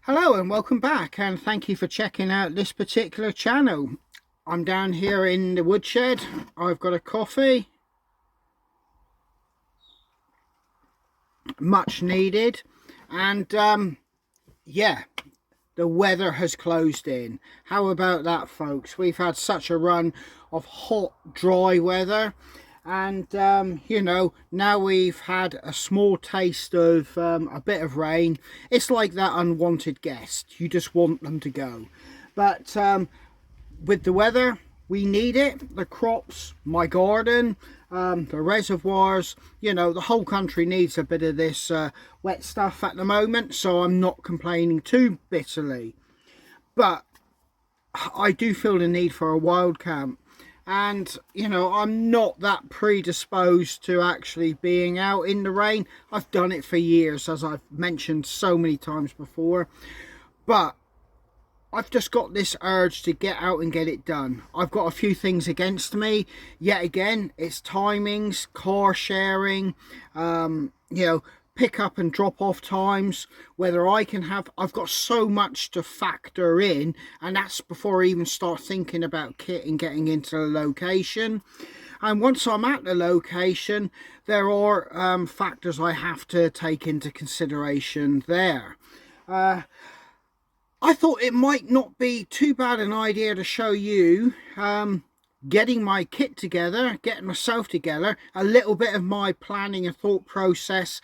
Hello and welcome back, and thank you for checking out this particular channel. I'm down here in the woodshed. I've got a coffee, much needed, and yeah, the weather has closed in. How about that, folks? We've had such a run of hot, dry weather, and you know, now we've had a small taste of a bit of rain. It's like that unwanted guest. You just want them to go. But with the weather, we need it. The crops, my garden, the reservoirs, you know, the whole country needs a bit of this wet stuff at the moment, so I'm not complaining too bitterly. But I do feel the need for a wild camp, and you know, I'm not that predisposed to actually being out in the rain. I've done it for years, as I've mentioned so many times before, but I've just got this urge to get out and get it done. I've got a few things against me. Yet again, it's timings, car sharing, you know, pick up and drop off times, whether I can have, I've got so much to factor in, and that's before I even start thinking about kit and getting into the location. And once I'm at the location, there are factors I have to take into consideration there. I thought it might not be too bad an idea to show you getting my kit together, getting myself together, a little bit of my planning and thought process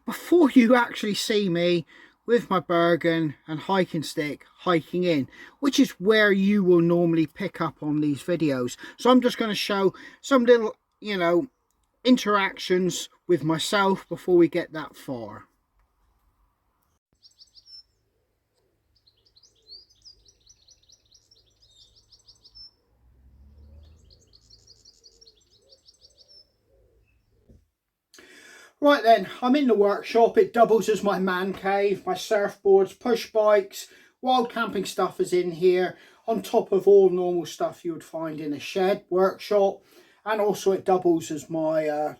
before you actually see me with my Bergen and hiking stick hiking in, which is where you will normally pick up on these videos. So I'm just going to show some little, you know, interactions with myself before we get that far. Right then, I'm in the workshop. It doubles as my man cave. My surfboards, push bikes, wild camping stuff is in here, on top of all normal stuff you would find in a shed workshop. And also it doubles as my,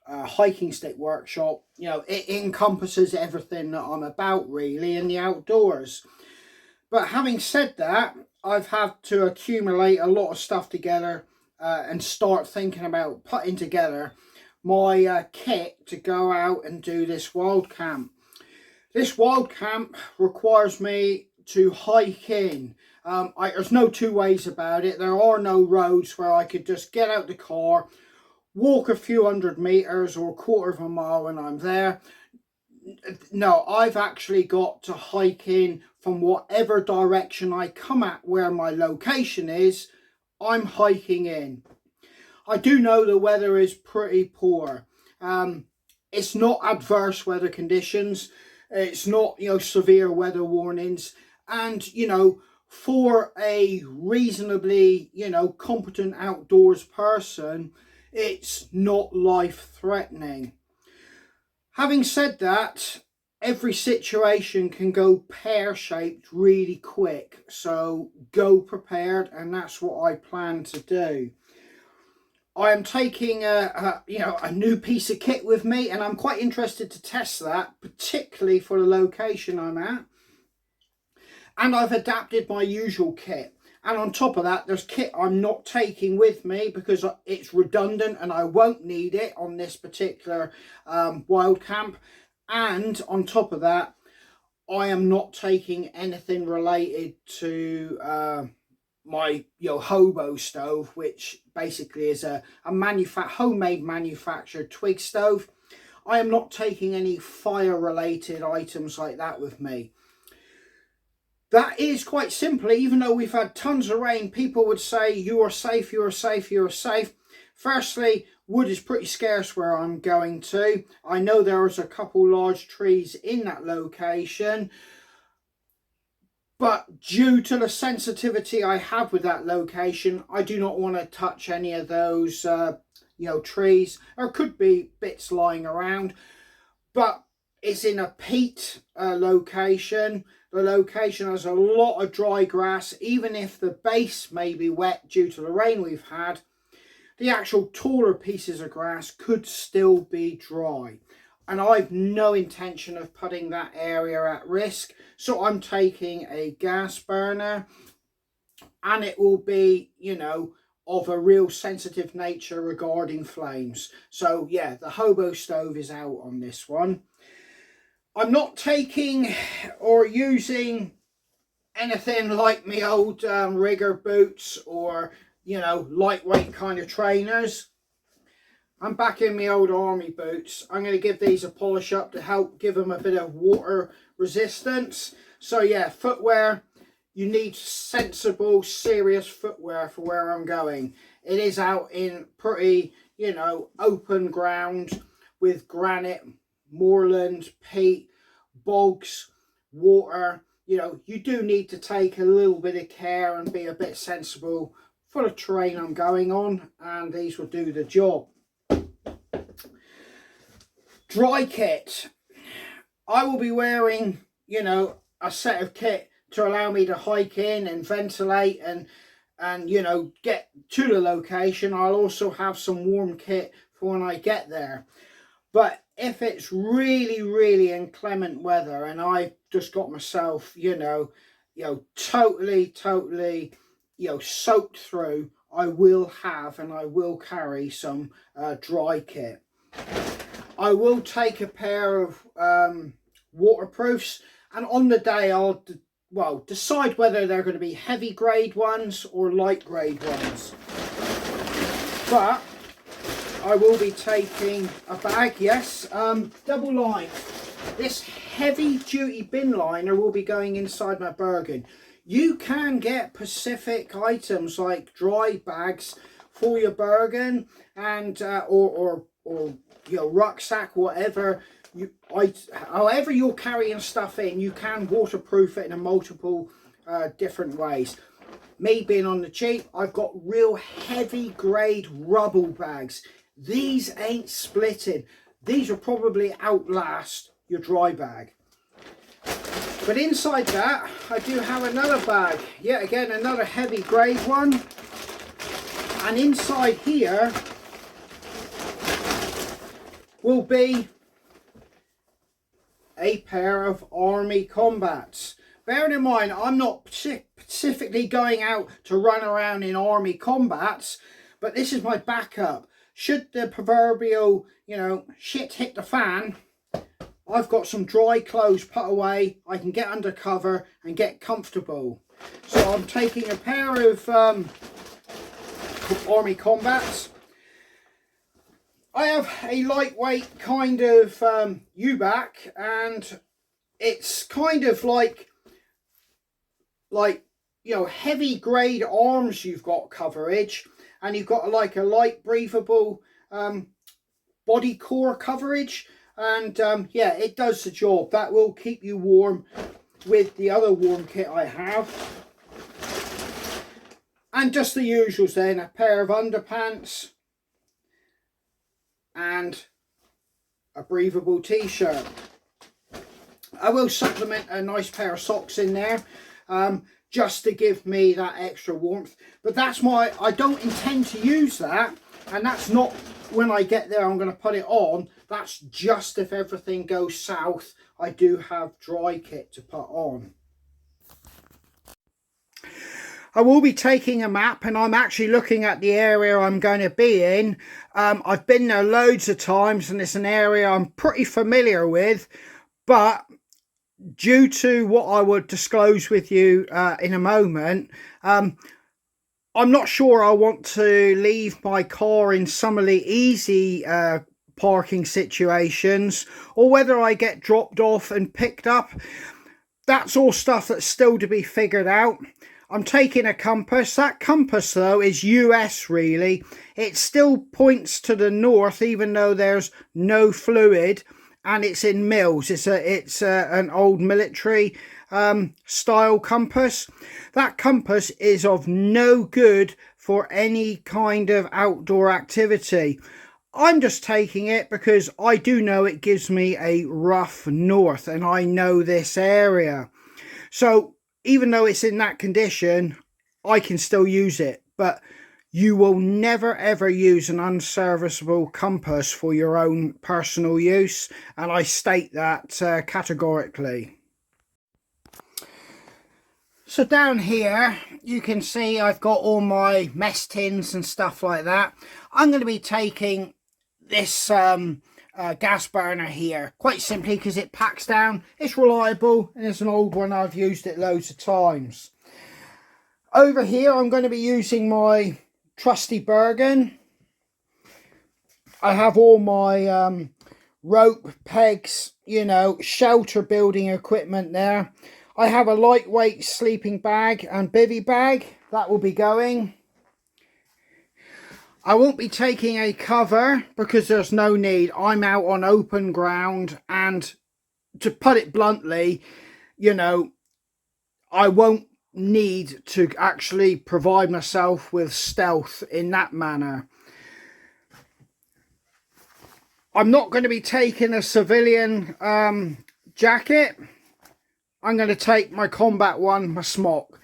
hiking stick workshop. You know, it encompasses everything that I'm about really in the outdoors. But having said that, I've had to accumulate a lot of stuff together and start thinking about putting together my kit to go out and do this wild camp. This wild camp requires me to hike in. There's no two ways about it. There are no roads where I could just get out the car, walk a few hundred meters or a quarter of a mile and I'm there. No, I've actually got to hike in from whatever direction I come at where my location is. I'm hiking in. I do know the weather is pretty poor. It's not adverse weather conditions. It's not, you know, severe weather warnings. And, you know, for a reasonably, you know, competent outdoors person, it's not life-threatening. Having said that, every situation can go pear-shaped really quick. So go prepared, and that's what I plan to do. I am taking a new piece of kit with me, and I'm quite interested to test that, particularly for the location I'm at. And I've adapted my usual kit. And on top of that, there's kit I'm not taking with me because it's redundant and I won't need it on this particular wild camp. And on top of that, I am not taking anything related to my hobo stove, which basically is a homemade manufactured twig stove. I am not taking any fire related items like that with me. That is quite simply, even though we've had tons of rain, people would say you are safe, you are safe, you are safe. Firstly, wood is pretty scarce where I'm going to. I know there is a couple large trees in that location, but due to the sensitivity I have with that location, I do not want to touch any of those, trees. There could be bits lying around, but it's in a peat location. The location has a lot of dry grass. Even if the base may be wet due to the rain we've had, the actual taller pieces of grass could still be dry. and I've no intention of putting that area at risk. So I'm taking a gas burner, and it will be, you know, of a real sensitive nature regarding flames. So yeah, the hobo stove is out on this one. I'm not taking or using anything like my old rigger boots or, you know, lightweight kind of trainers. I'm back in my old army boots. I'm going to give these a polish up to help give them a bit of water resistance. So yeah, footwear. You need sensible, serious footwear for where I'm going. It is out in pretty, you know, open ground with granite, moorland, peat, bogs, water. You know, you do need to take a little bit of care and be a bit sensible for the terrain I'm going on, and these will do the job. Dry kit. I will be wearing, you know, a set of kit to allow me to hike in and ventilate and you know, get to the location. I'll also have some warm kit for when I get there. But if it's really inclement weather and I just got myself, you know, totally, you know, soaked through, I will have and I will carry some dry kit. I will take a pair of waterproofs, and on the day I'll decide whether they're going to be heavy grade ones or light grade ones. But I will be taking a bag, yes, double line. This heavy duty bin liner will be going inside my Bergen. You can get Pacific items like dry bags for your Bergen and or you know, rucksack, whatever. However you're carrying stuff in, you can waterproof it in a multiple different ways. Me being on the cheap, I've got real heavy grade rubble bags. These ain't splitting. These will probably outlast your dry bag. But inside that, I do have another bag. Yet again, another heavy grade one. And inside here will be a pair of army combats. Bearing in mind, I'm not specifically going out to run around in army combats, but this is my backup. Should the proverbial, you know, shit hit the fan, I've got some dry clothes put away. I can get under cover and get comfortable. So I'm taking a pair of army combats. I have a lightweight kind of U-back, and it's kind of like you know, heavy grade arms. You've got coverage, and you've got like a light breathable body core coverage, and yeah, it does the job. That will keep you warm with the other warm kit I have. And just the usuals then, a pair of underpants and a breathable t-shirt. I will supplement a nice pair of socks in there just to give me that extra warmth, but that's my, I don't intend to use that, and that's not when I get there I'm going to put it on. That's just if everything goes south. I do have dry kit to put on. I will be taking a map, and I'm actually looking at the area I'm going to be in. I've been there loads of times, and it's an area I'm pretty familiar with, but due to what I will disclose with you in a moment, I'm not sure I want to leave my car in some of the easy parking situations, or whether I get dropped off and picked up. That's all stuff that's still to be figured out. I'm taking a compass. That compass though is US really. It still points to the north even though there's no fluid, and it's in mils. It's an old military style compass. That compass is of no good for any kind of outdoor activity. I'm just taking it because I do know it gives me a rough north, and I know this area. So even though it's in that condition, I can still use it. But You will never ever use an unserviceable compass for your own personal use, and I state that categorically. So down here you can see I've got all my mess tins and stuff like that. I'm going to be taking this gas burner here, quite simply because it packs down, it's reliable, and it's an old one, I've used it loads of times. Over here I'm going to be using my trusty Bergen. I have all my rope, pegs, you know, shelter building equipment there. I have a lightweight sleeping bag and bivvy bag that will be going. I won't be taking a cover because there's no need. I'm out on open ground, and to put it bluntly, you know, I won't need to actually provide myself with stealth in that manner. I'm not going to be taking a civilian jacket. I'm going to take my combat one, my smock.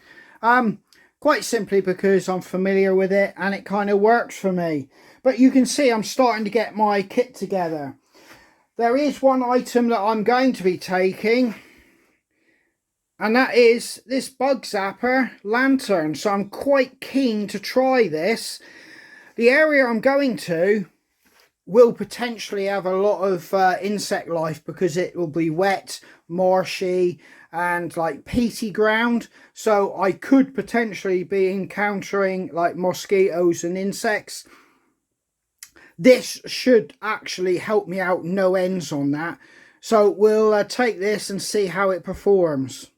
Quite simply because I'm familiar with it and it kind of works for me. But you can see I'm starting to get my kit together. There is one item that I'm going to be taking, and that is this bug zapper lantern. So I'm quite keen to try this. The area I'm going to will potentially have a lot of insect life because it will be wet, marshy, and like peaty ground. So I could potentially be encountering like mosquitoes and insects. This should actually help me out no ends on that. So we'll take this and see how it performs.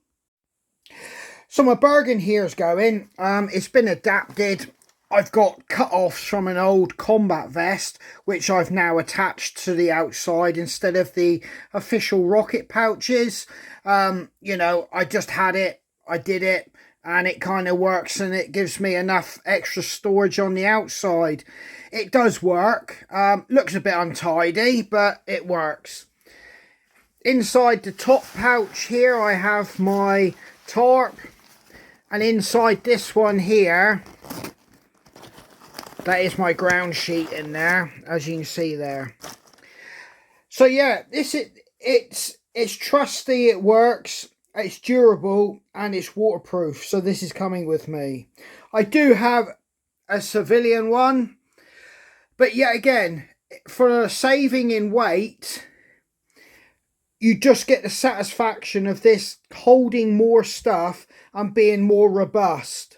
So my Bergen here is going. It's been adapted. I've got cut-offs from an old combat vest, which I've now attached to the outside instead of the official rocket pouches. You know, I just had it, I did it, and it kind of works, and it gives me enough extra storage on the outside. It does work. Looks a bit untidy, but it works. Inside the top pouch here, I have my tarp, and inside this one here, that is my ground sheet in there, as you can see there. So yeah, it's trusty, it works, it's durable, and it's waterproof. So this is coming with me. I do have a civilian one, but yet again, for a saving in weight, you just get the satisfaction of this holding more stuff and being more robust.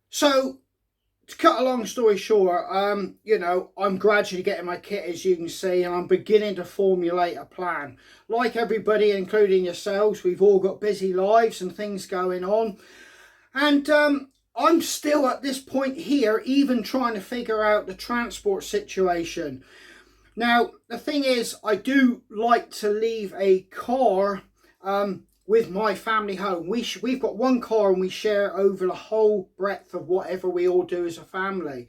So, to cut a long story short, you know, I'm gradually getting my kit, as you can see, and I'm beginning to formulate a plan. Like everybody, including yourselves, we've all got busy lives and things going on. And I'm still at this point here, even trying to figure out the transport situation. Now, the thing is, I do like to leave a car with my family home. We've got one car and we share over the whole breadth of whatever we all do as a family.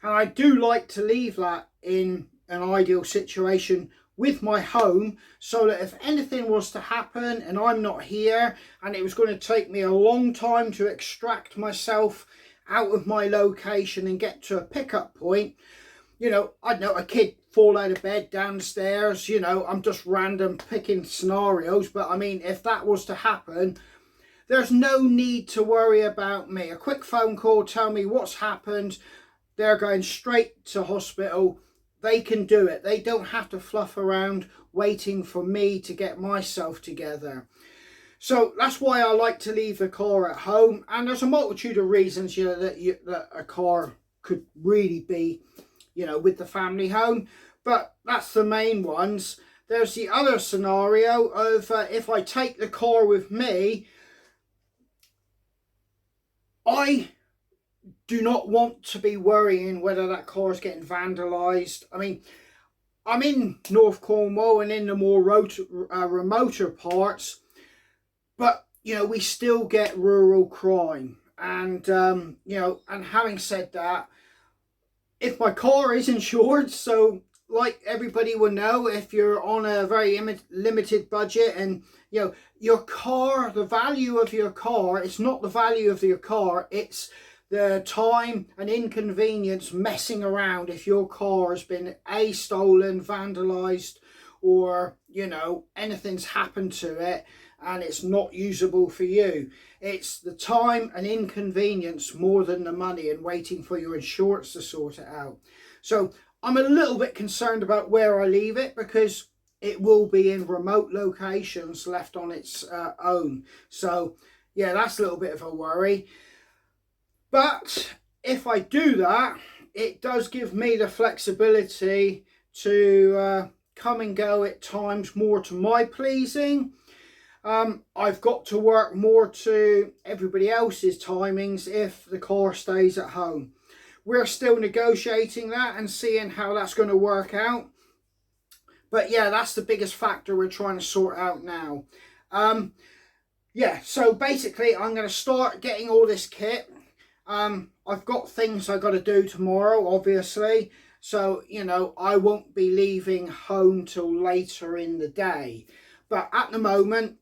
And I do like to leave that in an ideal situation with my home, so that if anything was to happen and I'm not here and it was going to take me a long time to extract myself out of my location and get to a pickup point, you know, I don't know, a kid fall out of bed downstairs, you know, I'm just random picking scenarios, but I mean, if that was to happen, there's no need to worry about me. A quick phone call, tell me what's happened, they're going straight to hospital, they can do it. They don't have to fluff around waiting for me to get myself together. So that's why I like to leave the car at home, and there's a multitude of reasons, you know, that a car could really be, you know, with the family home, but that's the main ones. There's the other scenario of if I take the car with me, I do not want to be worrying whether that car is getting vandalised. I mean, I'm in North Cornwall and in the more remoter parts, but you know, we still get rural crime, and you know, and having said that, if my car is insured, so like everybody will know, if you're on a very limited budget and, you know, your car, the value of your car, it's not the value of your car, it's the time and inconvenience messing around if your car has been stolen, vandalized, or you know, anything's happened to it and it's not usable for you. It's the time and inconvenience more than the money and waiting for your insurance to sort it out. So I'm a little bit concerned about where I leave it, because it will be in remote locations left on its own. So yeah, that's a little bit of a worry. But if I do that, it does give me the flexibility to come and go at times more to my pleasing. I've got to work more to everybody else's timings if the car stays at home. We're still negotiating that and seeing how that's going to work out. But yeah, that's the biggest factor we're trying to sort out now. Yeah, so basically I'm going to start getting all this kit. I've got things I got to do tomorrow, obviously. So, you know, I won't be leaving home till later in the day. But at the moment,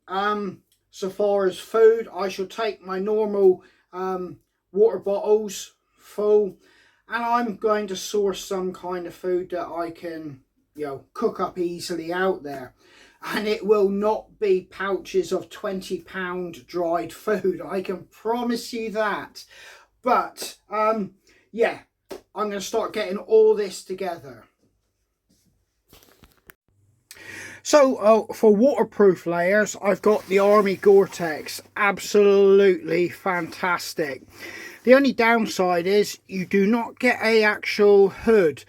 so far as food, I shall take my normal water bottles full, and I'm going to source some kind of food that I can, you know, cook up easily out there. And it will not be pouches of £20 dried food, I can promise you that. But yeah, I'm going to start getting all this together. So for waterproof layers, I've got the Army Gore-Tex. Absolutely fantastic. The only downside is you do not get a actual hood.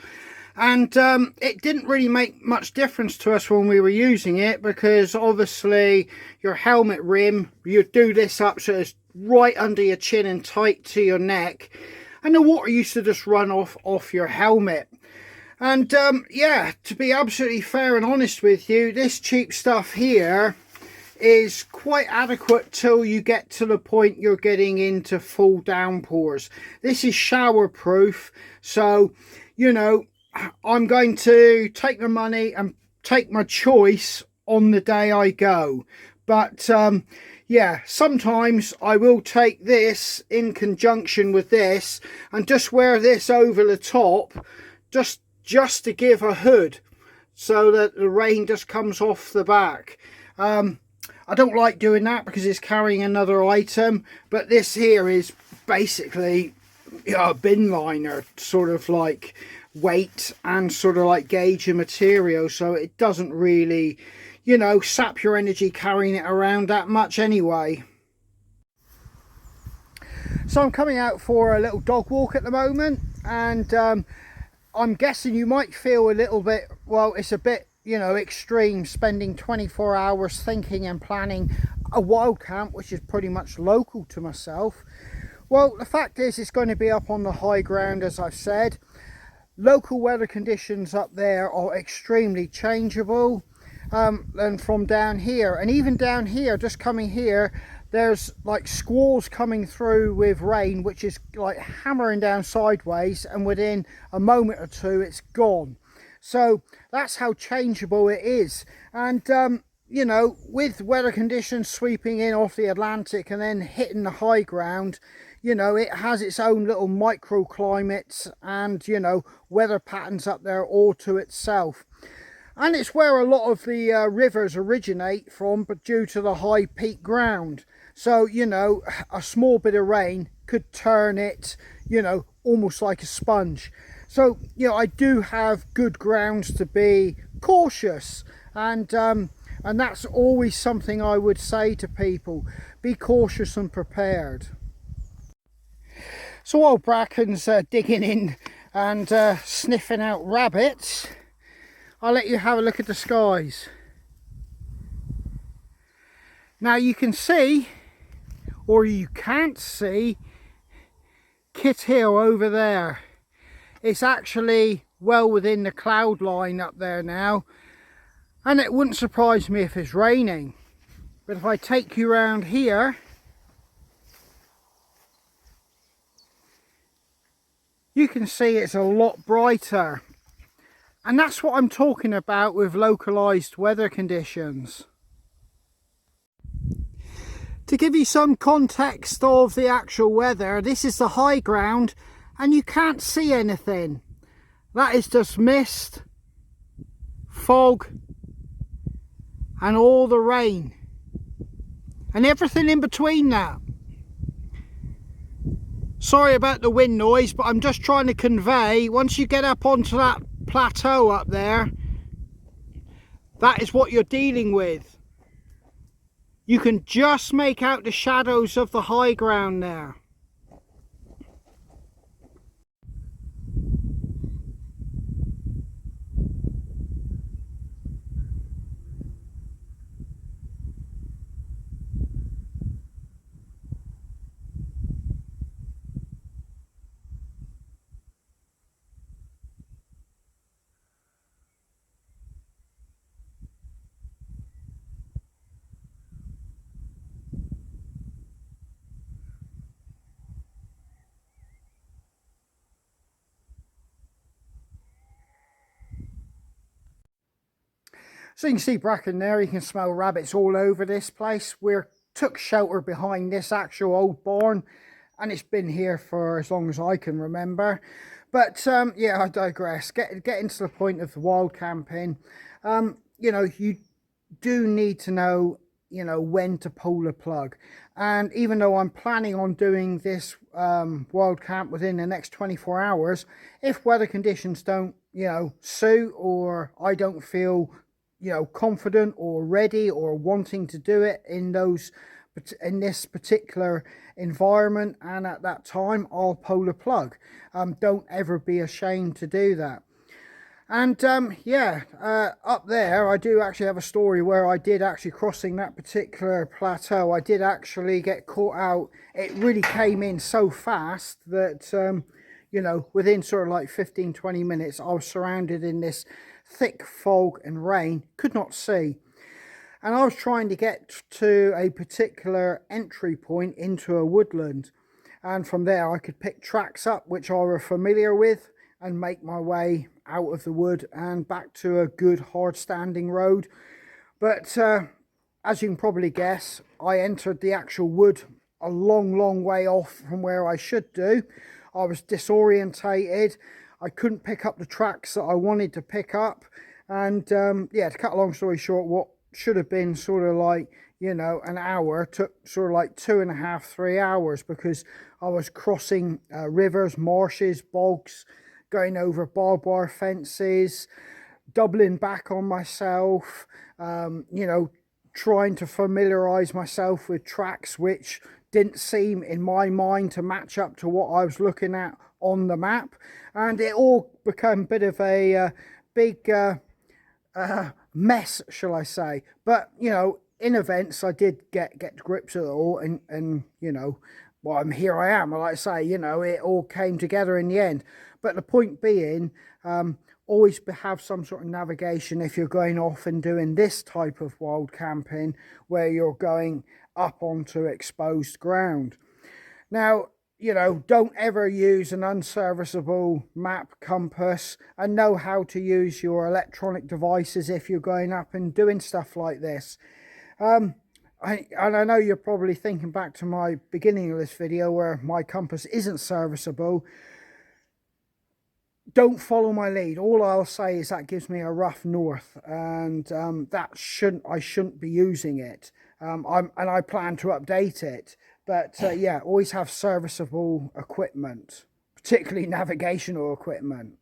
And it didn't really make much difference to us when we were using it, because obviously your helmet rim, you do this up so it's right under your chin and tight to your neck. And the water used to just run off your helmet. And yeah, to be absolutely fair and honest with you, this cheap stuff here is quite adequate till you get to the point you're getting into full downpours. This is shower proof, so you know, I'm going to take the money and take my choice on the day I go. But yeah, sometimes I will take this in conjunction with this and just wear this over the top, just to give a hood so that the rain just comes off the back. I don't like doing that because it's carrying another item, but this here is basically a bin liner, sort of like weight and sort of like gauge of material, so it doesn't really, you know, sap your energy carrying it around that much anyway. So I'm coming out for a little dog walk at the moment, and I'm guessing you might feel a little bit, well, it's a bit, you know, extreme spending 24 hours thinking and planning a wild camp, which is pretty much local to myself. Well, the fact is, it's going to be up on the high ground, as I've said. Local weather conditions up there are extremely changeable, and from down here, and even down here, just coming here, there's like squalls coming through with rain, which is like hammering down sideways, and within a moment or two it's gone. So that's how changeable it is. And you know, with weather conditions sweeping in off the Atlantic and then hitting the high ground, you know, it has its own little microclimates and, you know, weather patterns up there all to itself. And it's where a lot of the rivers originate from, but due to the high peak ground. So, you know, a small bit of rain could turn it, you know, almost like a sponge. So, you know, I do have good grounds to be cautious. And that's always something I would say to people. Be cautious and prepared. So while Bracken's digging in and sniffing out rabbits, I'll let you have a look at the skies. Now you can see, or you can't see, Kit Hill over there. It's actually well within the cloud line up there now, and it wouldn't surprise me if it's raining. But if I take you around here, you can see it's a lot brighter. And that's what I'm talking about with localized weather conditions. To give you some context of the actual weather, this is the high ground and you can't see anything. That is just mist, fog and all the rain and everything in between that. Sorry about the wind noise, but I'm just trying to convey, once you get up onto that plateau up there, that is what you're dealing with. You can just make out the shadows of the high ground there. So you can see bracken there, you can smell rabbits all over this place. We took shelter behind this actual old barn and it's been here for as long as I can remember. But yeah, I digress. Getting to the point of the wild camping, you know, you do need to know, you know, when to pull the plug. And even though I'm planning on doing this wild camp within the next 24 hours, if weather conditions don't, you know, suit, or I don't feel, you know, confident or ready or wanting to do it in this particular environment and at that time, I'll pull the plug. Don't ever be ashamed to do that. And yeah, up there I do actually have a story where I did actually, crossing that particular plateau, I did actually get caught out. It really came in so fast that you know, within sort of like 15-20 minutes I was surrounded in this thick fog and rain, could not see, and I was trying to get to a particular entry point into a woodland, and from there I could pick tracks up which I were familiar with and make my way out of the wood and back to a good hard standing road. But as you can probably guess, I entered the actual wood a long way off from where I should do. I was disorientated. I couldn't pick up the tracks that I wanted to pick up, and yeah, to cut a long story short, what should have been sort of like, you know, an hour took sort of like 2.5-3 hours, because I was crossing rivers, marshes, bogs, going over barbed wire fences, doubling back on myself, you know, trying to familiarize myself with tracks which didn't seem in my mind to match up to what I was looking at on the map, and it all became a bit of a big mess, shall I say. But you know, in events I did get to grips with it all, and you know, well, here I am. Like I say, you know, it all came together in the end. But the point being, always have some sort of navigation if you're going off and doing this type of wild camping where you're going up onto exposed ground. Now, you know, don't ever use an unserviceable map, compass, and know how to use your electronic devices if you're going up and doing stuff like this. I know you're probably thinking back to my beginning of this video where my compass isn't serviceable. Don't follow my lead. All I'll say is that gives me a rough north, and I shouldn't be using it. And I plan to update it. But yeah, always have serviceable equipment, particularly navigational equipment.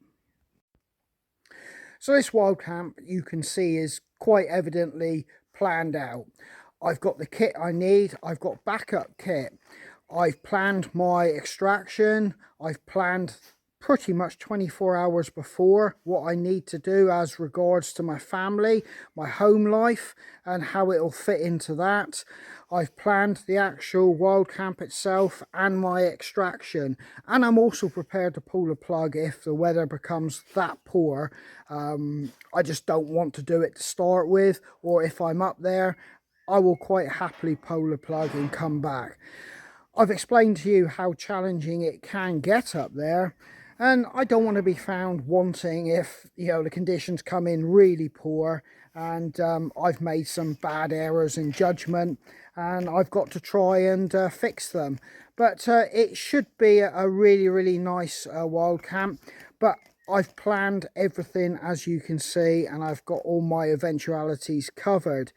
So this wild camp, you can see, is quite evidently planned out. I've got the kit I need. I've got backup kit. I've planned my extraction. I've planned pretty much 24 hours before what I need to do as regards to my family, my home life, and how it'll fit into that. I've planned the actual wild camp itself and my extraction, and I'm also prepared to pull the plug if the weather becomes that poor. I just don't want to do it to start with, or if I'm up there, I will quite happily pull the plug and come back. I've explained to you how challenging it can get up there, And I don't want to be found wanting if, you know, the conditions come in really poor and I've made some bad errors in judgment and I've got to try and fix them. But it should be a really, really nice wild camp. But I've planned everything, as you can see, and I've got all my eventualities covered.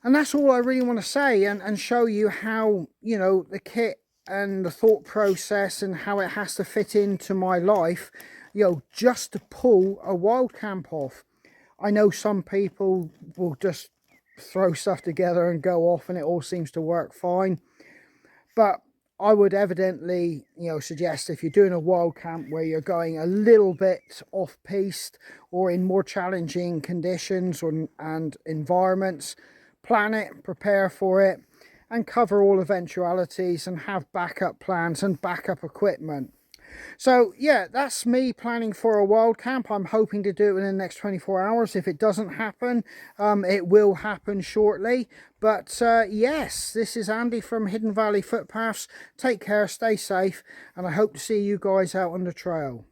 And that's all I really want to say, and show you how, you know, the kit and the thought process and how it has to fit into my life, you know, just to pull a wild camp off. I know some people will just throw stuff together and go off and it all seems to work fine. But I would evidently, you know, suggest if you're doing a wild camp where you're going a little bit off piste or in more challenging conditions and environments, plan it, prepare for it, and cover all eventualities and have backup plans and backup equipment. So yeah, that's me planning for a wild camp. I'm hoping to do it in the next 24 hours. If it doesn't happen, it will happen shortly. But yes, this is Andy from Hidden Valley Footpaths. Take care, stay safe, and I hope to see you guys out on the trail.